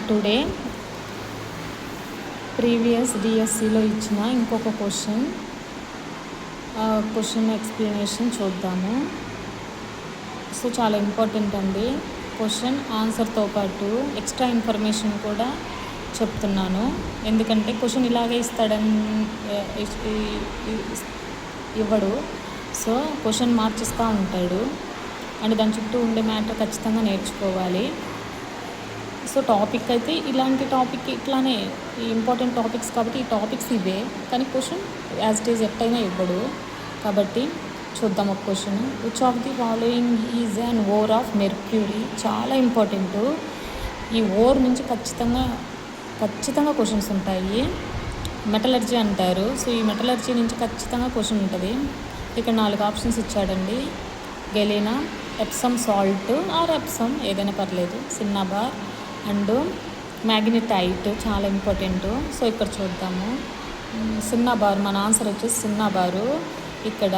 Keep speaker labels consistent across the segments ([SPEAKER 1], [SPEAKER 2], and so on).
[SPEAKER 1] Today previous డిఎస్సిలో ఇచ్చిన ఇంకొక క్వశ్చన్ ఎక్స్ప్లెనేషన్ చూద్దాము. సో చాలా ఇంపార్టెంట్ అండి. క్వశ్చన్ ఆన్సర్తో పాటు ఎక్స్ట్రా ఇన్ఫర్మేషన్ కూడా చెప్తున్నాను. ఎందుకంటే క్వశ్చన్ ఇలాగే ఇవ్వడు. సో క్వశ్చన్ మార్చిస్తూ ఉంటాడు అండ్ దాని చుట్టూ ఉండే మ్యాటర్ ఖచ్చితంగా నేర్చుకోవాలి. సో టాపిక్ అయితే ఇలాంటి టాపిక్ ఇట్లానే ఇంపార్టెంట్ టాపిక్స్ కాబట్టి ఈ టాపిక్స్ ఇవే, కానీ క్వశ్చన్ యాజ్ ఇట్ ఈజ్ ఎట్టయినా ఇవ్వడు. కాబట్టి చూద్దాం ఒక question. Which of the following is an ore of mercury. చాలా ఇంపార్టెంట్. ఈ ఓర్ నుంచి ఖచ్చితంగా క్వశ్చన్స్ ఉంటాయి. మెటలర్జీ అంటారు. సో ఈ మెటలర్జీ నుంచి ఖచ్చితంగా క్వశ్చన్ ఉంటుంది. ఇక్కడ 4 ఆప్షన్స్ ఇచ్చాడండి. Galena, Epsom salt or Epsom ఏదైనా పర్లేదు, సిన్నాబార్ అండ్ మ్యాగ్నెటైట్ చాలా ఇంపార్టెంట్. సో ఇక్కడ చూద్దాము. సిన్నాబార్ మన ఆన్సర్ వచ్చేసి సిన్నాబారు. ఇక్కడ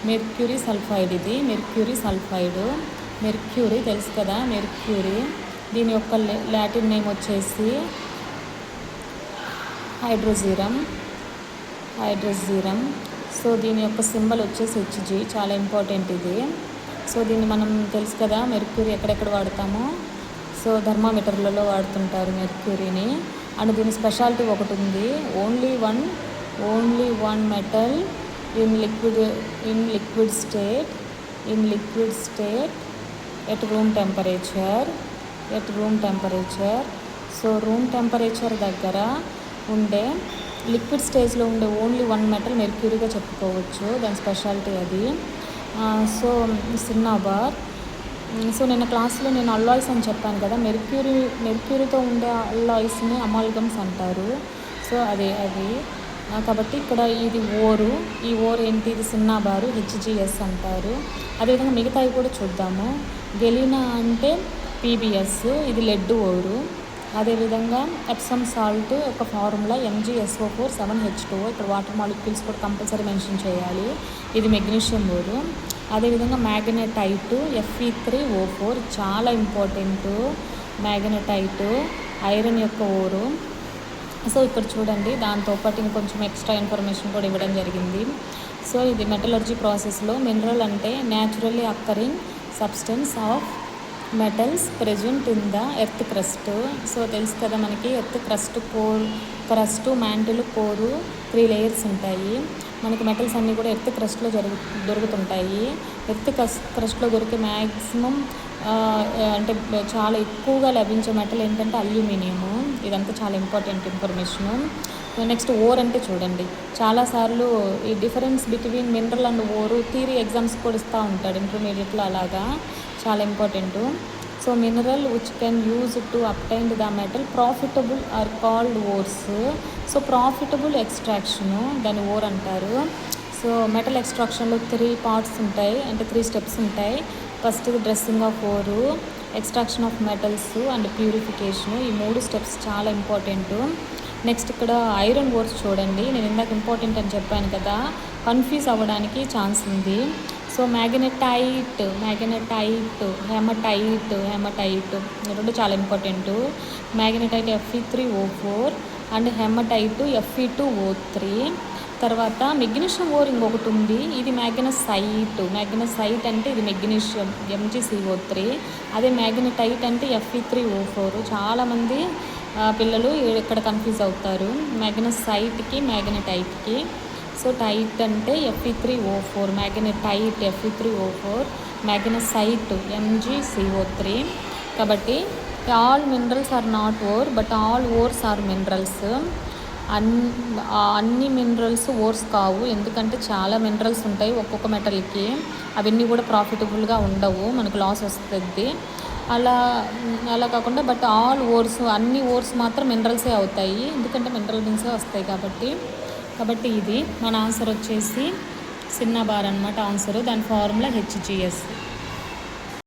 [SPEAKER 1] మెర్క్యూరీ సల్ఫైడ్, ఇది మెర్క్యూరీ సల్ఫైడ్. మెర్క్యూరీ తెలుసు కదా, మెర్క్యూరీ. దీని యొక్క లాటిన్ నేమ్ వచ్చేసి హైడ్రోజీరం. సో దీని యొక్క సింబల్ వచ్చేసి Hg, చాలా ఇంపార్టెంట్ ఇది. సో దీన్ని మనం తెలుసు కదా, మెర్క్యూరీ ఎక్కడెక్కడ వాడతామో. సో థర్మామీటర్లలో వాడుతుంటారు మెర్క్యూరీని. అండ్ దీని స్పెషాలిటీ ఒకటి ఉంది. Only one metal in liquid state at room temperature. So room temperature దగ్గర ఉండే లిక్విడ్ స్టేజ్లో ఉండే ఓన్లీ 1 మెటల్ మెర్క్యూరీగా చెప్పుకోవచ్చు. దాని స్పెషాలిటీ అది. సో సిన్నాబార్. సో నిన్న క్లాస్లో నేను అల్లాయిస్ అని చెప్పాను కదా, మెర్క్యూరీతో ఉండే అల్లాయిస్ని అమాల్గమ్స్ అంటారు. సో అది కాబట్టి ఇక్కడ ఇది ఓరు. ఈ ఓర్ ఏంటి, ఇది సిన్నాబారు, HgS అంటారు. అదేవిధంగా మిగతావి కూడా చూద్దాము. గెలీనా అంటే PbS, ఇది లెడ్ ఓరు. అదేవిధంగా ఎప్సమ్ సాల్ట్ యొక్క ఫార్ములా MgSO4 7H2O. ఇక్కడ వాటర్ మాలిక్యూల్స్ కూడా కంపల్సరీ మెన్షన్ చేయాలి. ఇది మెగ్నీషియం ఓరు. అదేవిధంగా మ్యాగ్నెటైట్ Fe3O4 చాలా ఇంపార్టెంట్. మ్యాగ్నెటైట్ ఐరన్ యొక్క ఓరు. సో ఇక్కడ చూడండి, దాంతోపాటు ఇంకొంచెం ఎక్స్ట్రా ఇన్ఫర్మేషన్ కూడా ఇవ్వడం జరిగింది. సో ఇది మెటలర్జీ ప్రాసెస్లో మినరల్ అంటే naturally occurring substance of metals present in the earth crust. So తెలుసు కదా మనకి, ఎర్త్ క్రస్ట్ మ్యాంటిల్ కోరు 3 లేయర్స్ ఉంటాయి. మనకి మెటల్స్ అన్నీ కూడా ఎర్త్ క్రస్ట్లో దొరుకుతుంటాయి. ఎర్త్ క్రస్ట్లో దొరికే మ్యాక్సిమం అంటే చాలా ఎక్కువగా లభించే మెటల్ ఏంటంటే అల్యూమినియము. ఇదంతా చాలా ఇంపార్టెంట్ ఇన్ఫర్మేషను. నెక్స్ట్ ఓర్ అంటే చూడండి, చాలాసార్లు ఈ difference between mineral and ore theory exams కూడా ఇస్తూ ఉంటాడు ఇంటర్మీడియట్లో, అలాగా చాలా important. So mineral which can use to obtain the metal profitable are called ores. So profitable extraction దాన్ని ఓర్ అంటారు. సో మెటల్ ఎక్స్ట్రాక్షన్లో 3 పార్ట్స్ ఉంటాయి, అంటే 3 స్టెప్స్ ఉంటాయి. First dressing of ore, extraction of metals and purification. ఈ 3 steps చాలా important. Next ఇక్కడ iron ores చూడండి, నేను ఇందాక ఇంపార్టెంట్ అని చెప్పాను కదా, కన్ఫ్యూజ్ అవ్వడానికి ఛాన్స్ ఉంది. సో మ్యాగ్నెటైట్, హెమటైట్ రెండు చాలా important. Magnetite Fe3O4 and haematite Fe2O3. తర్వాత మెగ్నీషియం ఓర్ ఇంకొకటి ఉంది, ఇది మ్యాగ్నెసైట్ అంటే ఇది మెగ్నీషియం MgCO3. అదే మ్యాగ్నెటైట్ అంటే Fe3O4. చాలామంది పిల్లలు ఇక్కడ కన్ఫ్యూజ్ అవుతారు మ్యాగ్నెసైట్కి మ్యాగ్నెటైట్కి. సో టైట్ అంటే Fe3O4, magnetite Fe3O4, magnesite MgCO3. కాబట్టి all minerals are not ore but all ores are minerals. అన్ని మినరల్స్ ఓర్స్ కావు, ఎందుకంటే చాలా మినరల్స్ ఉంటాయి ఒక్కొక్క మెటల్కి. అవన్నీ కూడా ప్రాఫిటబుల్గా ఉండవు, మనకు లాస్ వస్తుంది. అలా కాకుండా బట్ ఆల్ ఓర్స్, అన్ని ఓర్స్ మాత్రం మినరల్సే అవుతాయి, ఎందుకంటే మినరల్ మీన్సే వస్తాయి కాబట్టి ఇది మన ఆన్సర్ వచ్చేసి సిన్నాబార్ అనమాట ఆన్సరు. దాని ఫార్ములా HgS.